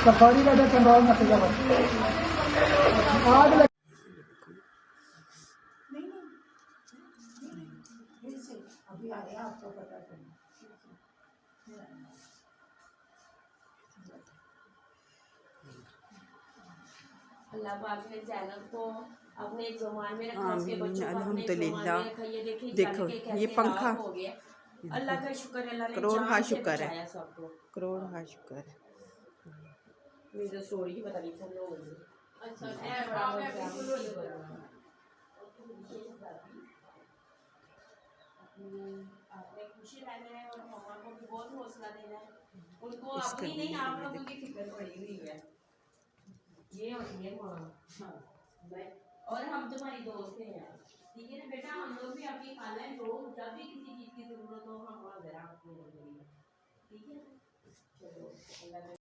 Safari का control में सीधा बस आग लग अभी आ रहा आपको पता चला। अल्लाह पाक ने ज़ैनब को अपने एक ज़ुबान में रखा, उसके बच्चों को अपने ज़ुबान में अल्हम्दुलिल्लाह। रखा। ये देखिए देखो ये पंखा हो गया। अल्लाह का शुक्र है, अल्लाह ने करोड़ जान हा से शुक्र है, बचाया सबको। करोड़ हा शुक्र है। मेरी तो स्टोरी ही पता नहीं फॉलो हो गई। अच्छा ए बड़ा बिल्कुल हो गया। आपने खुशी रहना है और मम्मा को भी बहुत हौसला देना है। उनको अपनी नहीं, आप लोगों की फिक्र पड़ी हुई है। ये होती है माँ। हाँ और हम तुम्हारी दोस्त हैं, ठीक है ना बेटा। हम लोग भी आपकी खाना है, जो जब भी किसी चीज़ की जरूरत हो हम हाजिर हैं आपके लिए, ठीक है। चलो अल्लाह